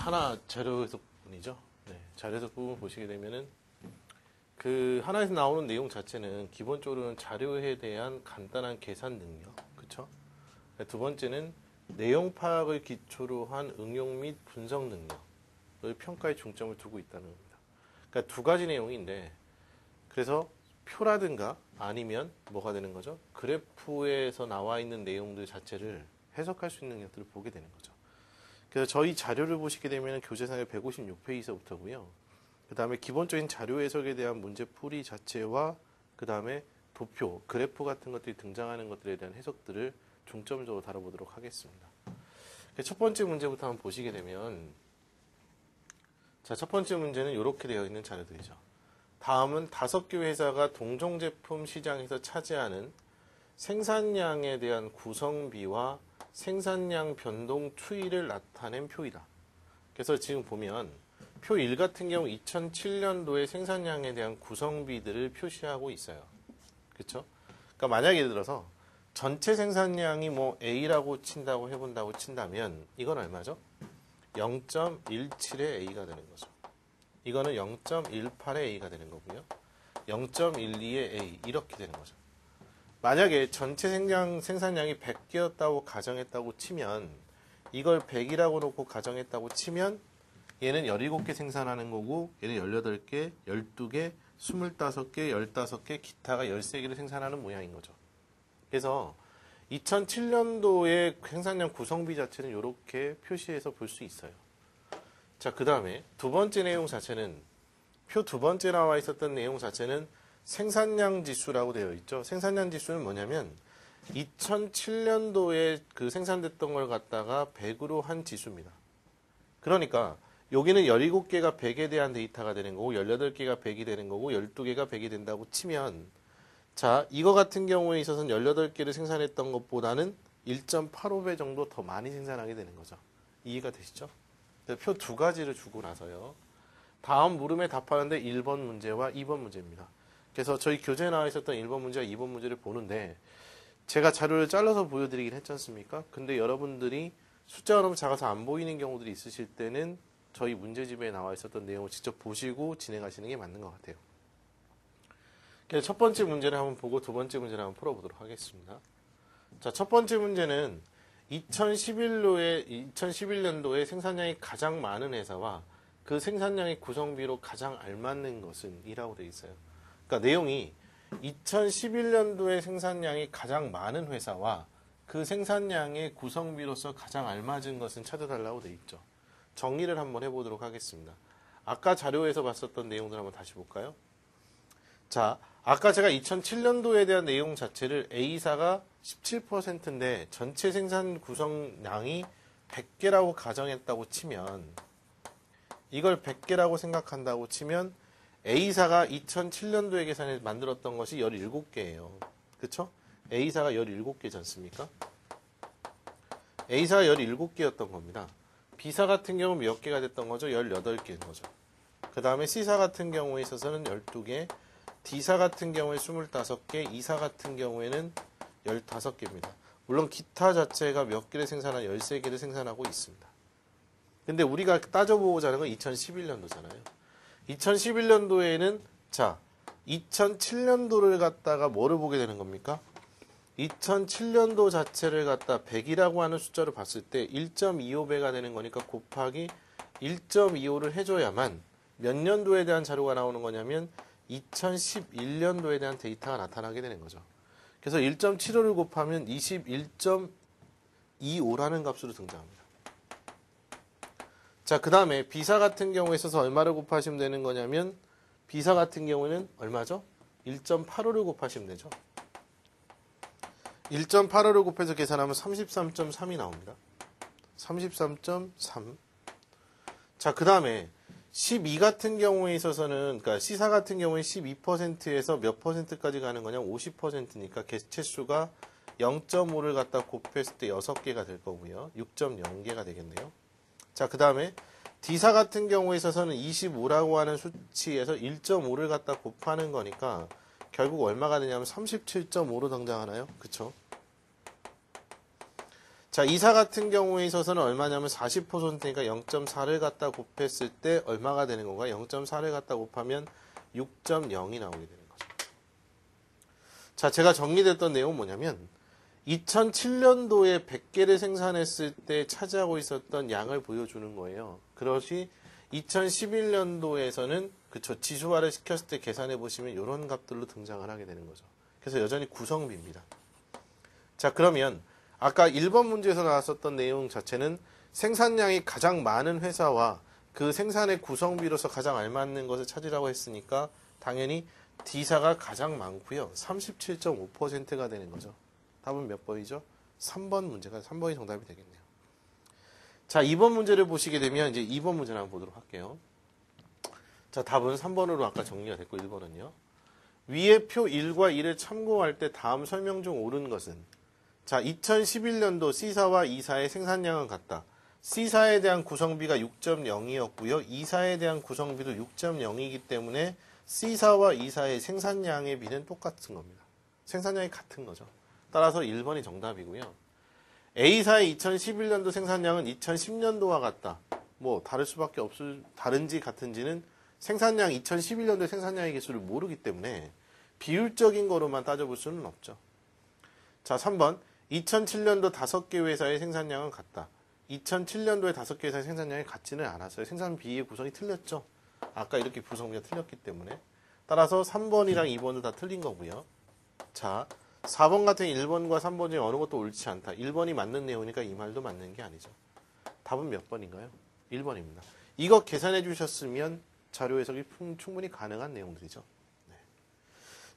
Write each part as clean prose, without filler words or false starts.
하나 자료 해석 부분이죠. 네, 자료 해석 부분 보시게 되면은 그 하나에서 나오는 내용 자체는 기본적으로는 자료에 대한 간단한 계산 능력, 그렇죠? 두 번째는 내용 파악을 기초로 한 응용 및 분석 능력을 평가에 중점을 두고 있다는 겁니다. 그러니까 두 가지 내용인데, 그래서 표라든가 아니면 뭐가 되는 거죠? 그래프에서 나와 있는 내용들 자체를 해석할 수 있는 능력들을 보게 되는 거죠. 그래서 저희 자료를 보시게 되면 교재상의 156페이지서부터고요. 그 다음에 기본적인 자료 해석에 대한 문제풀이 자체와 그 다음에 도표, 그래프 같은 것들이 등장하는 것들에 대한 해석들을 중점적으로 다뤄보도록 하겠습니다. 첫 번째 문제부터 한번 보시게 되면, 자, 첫 번째 문제는 이렇게 되어 있는 자료들이죠. 다음은 5개 회사가 동종 제품 시장에서 차지하는 생산량에 대한 구성비와 생산량 변동 추이를 나타낸 표이다. 그래서 지금 보면 표 1 같은 경우 2007년도의 생산량에 대한 구성비들을 표시하고 있어요. 그렇죠? 그러니까 만약 예를 들어서 전체 생산량이 뭐 A라고 친다고 해본다고 친다면 이건 얼마죠? 0.17의 A가 되는 거죠. 이거는 0.18의 A가 되는 거고요. 0.12의 A 이렇게 되는 거죠. 만약에 전체 생산량이 100개였다고 가정했다고 치면 이걸 100이라고 놓고 가정했다고 치면 얘는 17개 생산하는 거고 얘는 18개, 12개, 25개, 15개, 기타가 13개를 생산하는 모양인 거죠. 그래서 2007년도의 생산량 구성비 자체는 이렇게 표시해서 볼 수 있어요. 자, 그 다음에 두 번째 내용 자체는 표 두 번째 나와 있었던 내용 자체는 생산량 지수라고 되어 있죠. 생산량 지수는 뭐냐면 2007년도에 그 생산됐던 걸 갖다가 100으로 한 지수입니다. 그러니까 여기는 17개가 100에 대한 데이터가 되는 거고 18개가 100이 되는 거고 12개가 100이 된다고 치면 자, 이거 같은 경우에 있어서는 18개를 생산했던 것보다는 1.85배 정도 더 많이 생산하게 되는 거죠. 이해가 되시죠? 표 두 가지를 주고 나서요. 다음 물음에 답하는데 1번 문제와 2번 문제입니다. 그래서 저희 교재에 나와 있었던 1번 문제와 2번 문제를 보는데 제가 자료를 잘라서 보여드리긴 했지 않습니까? 근데 여러분들이 숫자가 너무 작아서 안 보이는 경우들이 있으실 때는 저희 문제집에 나와 있었던 내용을 직접 보시고 진행하시는 게 맞는 것 같아요. 그래서 첫 번째 문제를 한번 보고 두 번째 문제를 한번 풀어보도록 하겠습니다. 자, 첫 번째 문제는 2011년도에 생산량이 가장 많은 회사와 그 생산량의 구성비로 가장 알맞는 것은 이라고 되어 있어요. 그러니까 내용이 2011년도에 생산량이 가장 많은 회사와 그 생산량의 구성비로서 가장 알맞은 것은 찾아달라고 되어 있죠. 정리를 한번 해보도록 하겠습니다. 아까 자료에서 봤었던 내용들 한번 다시 볼까요? 자, 아까 제가 2007년도에 대한 내용 자체를 A사가 17%인데 전체 생산 구성량이 100개라고 가정했다고 치면 이걸 100개라고 생각한다고 치면 A사가 2007년도에 계산해 만들었던 것이 17개예요. 그쵸? A사가 17개지 않습니까? A사가 17개였던 겁니다. B사 같은 경우는 몇 개가 됐던 거죠? 18개인 거죠. 그 다음에 C사 같은 경우에 있어서는 12개, D사 같은 경우에 25개, E사 같은 경우에는 15개입니다. 물론 기타 자체가 몇 개를 생산한 13개를 생산하고 있습니다. 근데 우리가 따져보고자 하는 건 2011년도잖아요. 2011년도에는 자, 2007년도를 갖다가 뭐를 보게 되는 겁니까? 2007년도 자체를 갖다 100이라고 하는 숫자로 봤을 때 1.25배가 되는 거니까 곱하기 1.25를 해줘야만 몇 년도에 대한 자료가 나오는 거냐면 2011년도에 대한 데이터가 나타나게 되는 거죠. 그래서 1.75를 곱하면 21.25라는 값으로 등장합니다. 자, 그 다음에 B사 같은 경우에 있어서 얼마를 곱하시면 되는 거냐면 B사 같은 경우는 얼마죠? 1.85를 곱하시면 되죠. 1.85를 곱해서 계산하면 33.3이 나옵니다. 33.3. 자, 그 다음에 12 같은 경우에 있어서는, 그러니까 C사 같은 경우에 12%에서 몇 %까지 가는 거냐면 50%니까 개체수가 0.5를 갖다 곱했을 때 6개가 될 거고요. 6.0개가 되겠네요. 자, 그 다음에 D사 같은 경우에 있어서는 25라고 하는 수치에서 1.5를 갖다 곱하는 거니까 결국 얼마가 되냐면 37.5로 등장하나요? 그쵸? 자, 이사 같은 경우에 있어서는 얼마냐면 40%니까 0.4를 갖다 곱했을 때 얼마가 되는 건가? 0.4를 갖다 곱하면 6.0이 나오게 되는 거죠. 자, 제가 정리됐던 내용은 뭐냐면 2007년도에 100개를 생산했을 때 차지하고 있었던 양을 보여주는 거예요. 그것이 2011년도에서는 그쵸, 지수화를 시켰을 때 계산해 보시면 이런 값들로 등장을 하게 되는 거죠. 그래서 여전히 구성비입니다. 자, 그러면 아까 1번 문제에서 나왔었던 내용 자체는 생산량이 가장 많은 회사와 그 생산의 구성비로서 가장 알맞는 것을 찾으라고 했으니까 당연히 D사가 가장 많고요. 37.5%가 되는 거죠. 답은 몇 번이죠? 3번 문제가 3번이 정답이 되겠네요. 자, 2번 문제를 보시게 되면 이제 2번 문제를 한번 보도록 할게요. 자, 답은 3번으로 아까 정리가 됐고 1번은요. 위의 표 1과 2를 참고할 때 다음 설명 중 옳은 것은 자, 2011년도 C사와 E사의 생산량은 같다. C사에 대한 구성비가 6.0이었고요. E사에 대한 구성비도 6.0이기 때문에 C사와 E사의 생산량의 비는 똑같은 겁니다. 생산량이 같은 거죠. 따라서 1번이 정답이고요. A사의 2011년도 생산량은 2010년도와 같다. 뭐 다를 수밖에 없을, 다른지 같은지는 생산량 2011년도의 생산량의 개수를 모르기 때문에 비율적인 거로만 따져볼 수는 없죠. 자, 3번 2007년도 5개 회사의 생산량은 같다. 2007년도에 5개 회사의 생산량이 같지는 않았어요. 생산 비의 구성이 틀렸죠. 아까 이렇게 구성비가 틀렸기 때문에. 따라서 3번이랑 2번도 다 틀린 거고요. 자, 4번 같은 1번과 3번 중에 어느 것도 옳지 않다. 1번이 맞는 내용이니까 이 말도 맞는 게 아니죠. 답은 몇 번인가요? 1번입니다. 이거 계산해 주셨으면 자료 해석이 충분히 가능한 내용들이죠. 네.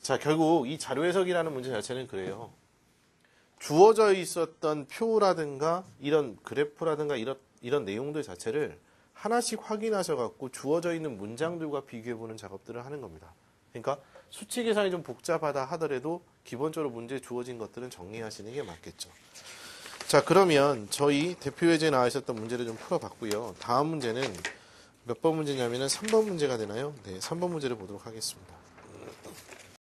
자, 결국 이 자료 해석이라는 문제 자체는 그래요. 주어져 있었던 표라든가 이런 그래프라든가 이런 내용들 자체를 하나씩 확인하셔갖고 주어져 있는 문장들과 비교해보는 작업들을 하는 겁니다. 그러니까 수치 계산이 좀 복잡하다 하더라도 기본적으로 문제에 주어진 것들은 정리하시는 게 맞겠죠. 자, 그러면 저희 대표예제에 나와 있었던 문제를 좀 풀어봤고요. 다음 문제는 몇 번 문제냐면은 3번 문제가 되나요? 네, 3번 문제를 보도록 하겠습니다.